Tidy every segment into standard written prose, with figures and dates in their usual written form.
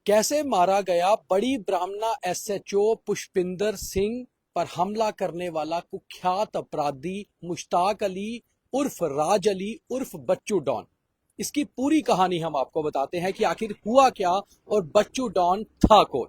कैसे मारा गया बड़ी ब्राह्मणा एसएचओ पुष्पिंदर सिंह पर हमला करने वाला कुख्यात अपराधी मुश्ताक अली उर्फ राज अली उर्फ बच्चू डॉन। इसकी पूरी कहानी हम आपको बताते हैं कि आखिर हुआ क्या और बच्चू डॉन था कौन।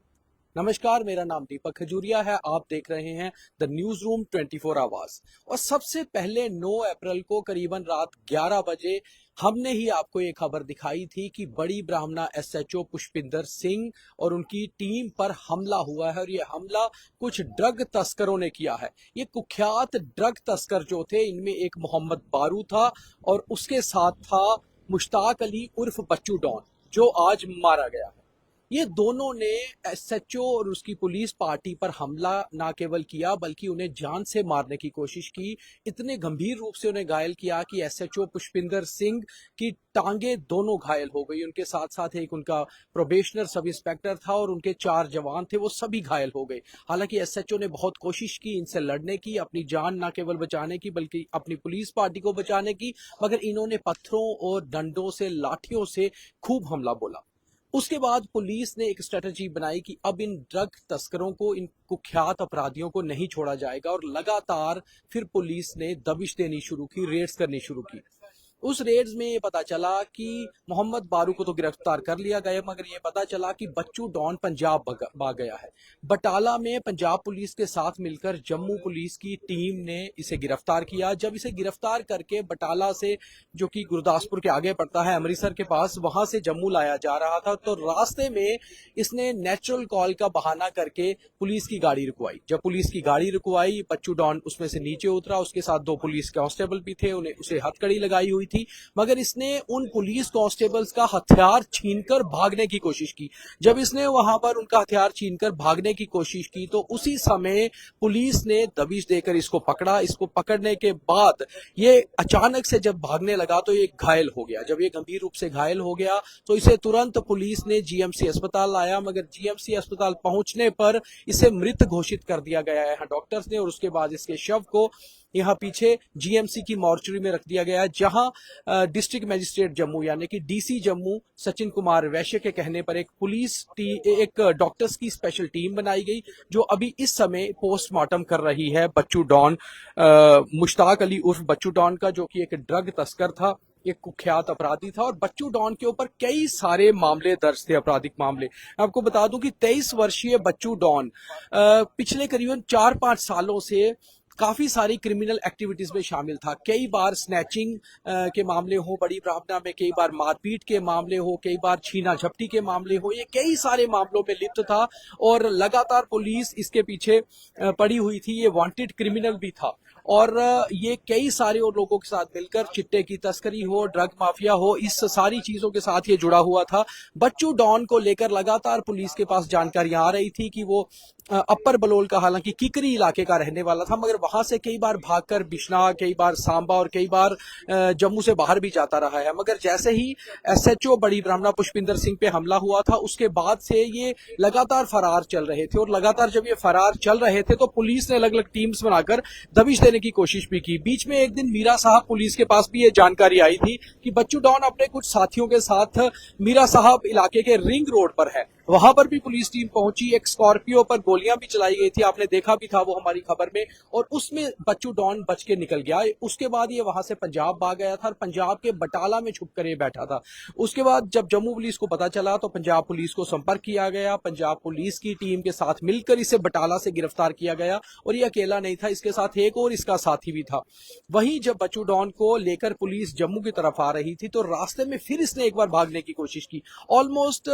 नमस्कार, मेरा नाम दीपक खजूरिया है। आप देख रहे हैं द न्यूज रूम 24 आवर्स। और सबसे पहले 9 अप्रैल को करीबन रात 11 बजे हमने ही आपको ये खबर दिखाई थी कि बड़ी ब्राह्मणा एसएचओ पुष्पिंदर सिंह और उनकी टीम पर हमला हुआ है और ये हमला कुछ ड्रग तस्करों ने किया है। ये कुख्यात ड्रग तस्कर जो थे, इनमें एक मोहम्मद बारू था और उसके साथ था मुश्ताक अली उर्फ बच्चू डॉन, जो आज मारा गया है। ये दोनों ने एसएचओ और उसकी पुलिस पार्टी पर हमला ना केवल किया बल्कि उन्हें जान से मारने की कोशिश की। इतने गंभीर रूप से उन्हें घायल किया कि एसएचओ पुष्पिंदर सिंह की टांगे दोनों घायल हो गई। उनके साथ साथ एक उनका प्रोबेशनर सब इंस्पेक्टर था और उनके 4 जवान थे, वो सभी घायल हो गए। हालांकि एसएचओ ने बहुत कोशिश की इनसे लड़ने की, अपनी जान ना केवल बचाने की बल्कि अपनी पुलिस पार्टी को बचाने की, मगर इन्होंने पत्थरों और डंडों से, लाठियों से खूब हमला बोला। उसके बाद पुलिस ने एक स्ट्रेटजी बनाई कि अब इन ड्रग तस्करों को, इन कुख्यात अपराधियों को नहीं छोड़ा जाएगा और लगातार फिर पुलिस ने दबिश देनी शुरू की, रेड्स करनी शुरू की। उस रेड्स में ये पता चला कि मोहम्मद बारू को तो गिरफ्तार कर लिया गया, मगर ये पता चला कि बच्चू डॉन पंजाब भाग गया है। बटाला में पंजाब पुलिस के साथ मिलकर जम्मू पुलिस की टीम ने इसे गिरफ्तार किया। जब इसे गिरफ्तार करके बटाला से, जो कि गुरदासपुर के आगे पड़ता है अमृतसर के पास, वहां से जम्मू लाया जा रहा था, तो रास्ते में इसने नेचुरल कॉल का बहाना करके पुलिस की गाड़ी रुकवाई। जब पुलिस की गाड़ी रुकवाई, बच्चू डॉन उसमें से नीचे उतरा। उसके साथ 2 पुलिस कांस्टेबल भी थे, उन्हें उसे हथकड़ी लगाई हुई थी, मगर इसने उन पुलिस कांस्टेबल्स का हथियार छीनकर भागने की कोशिश की। जब इसने वहां पर उनका हथियार छीनकर भागने की कोशिश की तो उसी समय पुलिस ने दबिश देकर इसको पकड़ा। इसको पकड़ने के बाद ये अचानक से जब भागने लगा तो ये घायल हो गया। जब ये गंभीर रूप से घायल हो गया तो इसे तुरंत पुलिस ने जीएमसी अस्पताल लाया, मगर जीएमसी अस्पताल पहुंचने पर इसे मृत घोषित कर दिया गया है डॉक्टर्स ने। और उसके बाद इसके शव को यहाँ पीछे जीएमसी की मॉर्चरी में रख दिया गया है, जहां डिस्ट्रिक्ट मजिस्ट्रेट जम्मू यानी कि डीसी जम्मू सचिन कुमार वैश्य के कहने पर एक डॉक्टर्स की स्पेशल टीम बनाई गई, जो अभी इस समय पोस्टमार्टम कर रही है बच्चू डॉन, मुश्ताक अली उर्फ बच्चू डॉन का, जो कि एक ड्रग तस्कर था, एक कुख्यात अपराधी था। और बच्चू डॉन के ऊपर कई सारे मामले दर्ज थे, आपराधिक मामले। आपको बता दूं कि 23 वर्षीय बच्चू डॉन पिछले करीबन 4-5 सालों से काफी सारी क्रिमिनल एक्टिविटीज में शामिल था। कई बार स्नैचिंग के मामले हो बड़ी ब्राह्मणा में, कई बार मारपीट के मामले हो, कई बार छीना झपटी के मामले हो, ये कई सारे मामलों में लिप्त था और लगातार पुलिस इसके पीछे पड़ी हुई थी। ये वांटेड क्रिमिनल भी था और ये कई सारे और लोगों के साथ मिलकर चिट्टे की तस्करी हो, ड्रग माफिया हो, इस सारी चीजों के साथ ये जुड़ा हुआ था। बच्चू डॉन को लेकर लगातार पुलिस के पास जानकारियां आ रही थी कि वो अप्पर बलोल का, हालांकि किकरी इलाके का रहने वाला था, मगर वहां से कई बार भागकर बिश्ना, कई बार सांबा और कई बार जम्मू से बाहर भी जाता रहा है। मगर जैसे ही एसएचओ बड़ी ब्राह्मणा पुष्पिंदर सिंह पे हमला हुआ था, उसके बाद से ये लगातार फरार चल रहे थे और लगातार जब ये फरार चल रहे थे तो पुलिस ने अलग अलग टीम्स बनाकर दबिश देने की कोशिश भी की। बीच में एक दिन मीरा साहब पुलिस के पास भी ये जानकारी आई थी कि बच्चू डॉन अपने कुछ साथियों के साथ मीरा साहब इलाके के रिंग रोड पर है। वहां पर भी पुलिस टीम पहुंची। एक स्कॉर्पियो पर गोलियां भी चलाई गई थी, आपने देखा भी था वो हमारी खबर में, और उसमें बच्चू डॉन बच के निकल गया। उसके बाद ये वहां से पंजाब भाग गया था और पंजाब के बटाला में छुप कर ये बैठा था। उसके बाद जब जम्मू पुलिस को पता चला तो पंजाब पुलिस को संपर्क किया गया। पंजाब पुलिस की टीम के साथ मिलकर इसे बटाला से गिरफ्तार किया गया और ये अकेला नहीं था, इसके साथ एक और इसका साथी भी था। वहीं जब बच्चू डॉन को लेकर पुलिस जम्मू की तरफ आ रही थी तो रास्ते में फिर इसने एक बार भागने की कोशिश की। ऑलमोस्ट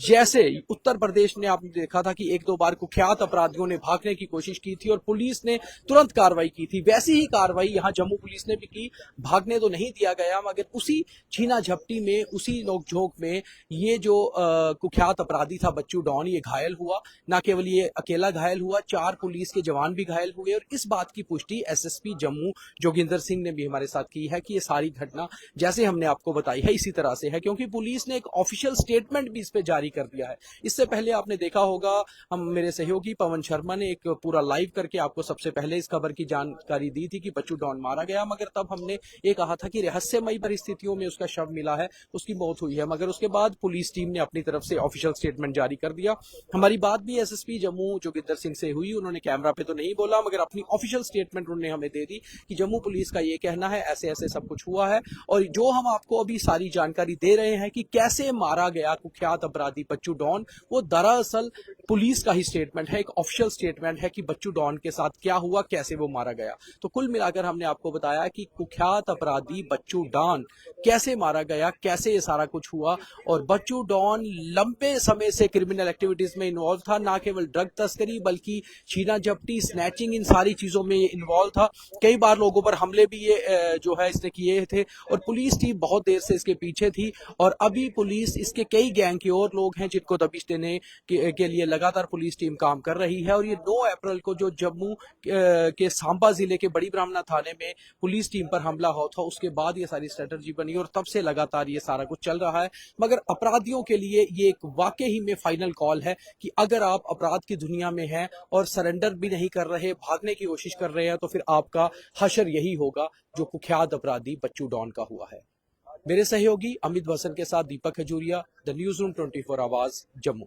जैसे उत्तर प्रदेश ने आपने देखा था कि 1-2 बार कुख्यात अपराधियों ने भागने की कोशिश की थी और पुलिस ने तुरंत कार्रवाई की थी, वैसी ही कार्रवाई यहां जम्मू पुलिस ने भी की। भागने तो नहीं दिया गया, मगर उसी छीना झपटी में, उसी नोकझोंक में ये जो कुख्यात अपराधी था बच्चू डॉन, ये घायल हुआ। ना केवल ये अकेला घायल हुआ, 4 पुलिस के जवान भी घायल हुए। और इस बात की पुष्टि एसएसपी जम्मू जोगिंदर सिंह ने भी हमारे साथ की है कि ये सारी घटना जैसे हमने आपको बताई है इसी तरह से है, क्योंकि पुलिस ने एक ऑफिशियल स्टेटमेंट भी इस पे जारी कर दिया है। इससे पहले आपने देखा होगा, हम मेरे सहयोगी पवन शर्मा ने एक पूरा लाइव करके आपको सबसे पहले इस खबर की जानकारी दी थी कि बच्चू डॉन मारा गया, मगर तब हमने ये कहा था कि रहस्यमयी परिस्थितियों में उसका शव मिला है, उसकी मौत हुई है। मगर उसके बाद पुलिस टीम ने अपनी तरफ से ऑफिशियल स्टेटमेंट जारी कर दिया। हमारी बात भी एसएसपी जम्मू जोगिंदर सिंह से हुई, उन्होंने कैमरा पे तो नहीं बोला मगर अपनी ऑफिशियल स्टेटमेंट उन्होंने हमें दे दी कि जम्मू पुलिस का ये कहना है, ऐसे ऐसे सब कुछ हुआ है। और जो हम आपको अभी सारी जानकारी दे रहे हैं कि कैसे मारा गया कुख्यात अपराधी बच्चू डॉन, वो दरअसल पुलिस का ही स्टेटमेंट है, एक ऑफिशियल स्टेटमेंट है कि बच्चू डॉन के साथ क्या हुआ, कैसे वो मारा गया। तो कुल मिलाकर हमने आपको बताया कि कुख्यात अपराधी बच्चू डॉन कैसे मारा गया, कैसे ये सारा कुछ हुआ। और बच्चू डॉन लंबे समय से क्रिमिनल एक्टिविटीज में इन्वॉल्व था, ना केवल ड्रग तस्करी बल्कि छीना झपटी, स्नैचिंग, इन सारी चीजों में इन्वॉल्व था। कई बार लोगों पर हमले भी ये जो है इसने किए थे और पुलिस टीम बहुत देर से इसके पीछे थी। और अभी पुलिस इसके कई गैंग के और लोग हैं जिनको दबिश देने के लिए लगातार पुलिस टीम काम कर रही है। और ये 9 अप्रैल को जो जम्मू के सांबा जिले के बड़ी ब्राह्मणा थाने में पुलिस टीम पर हमला हुआ था, उसके बाद ये सारी स्ट्रेटजी बनी और तब से लगातार ये सारा कुछ चल रहा है। मगर अपराधियों के लिए ये एक वाकई ही में फाइनल कॉल है कि अगर आप अपराध की दुनिया में हैं और सरेंडर भी नहीं कर रहे, भागने की कोशिश कर रहे हैं, तो फिर आपका हशर यही होगा जो कुख्यात अपराधी बच्चू डॉन का हुआ है। मेरे सहयोगी अमित बसन के साथ दीपक खजूरिया, द न्यूज़ रूम 24 आवाज, जम्मू।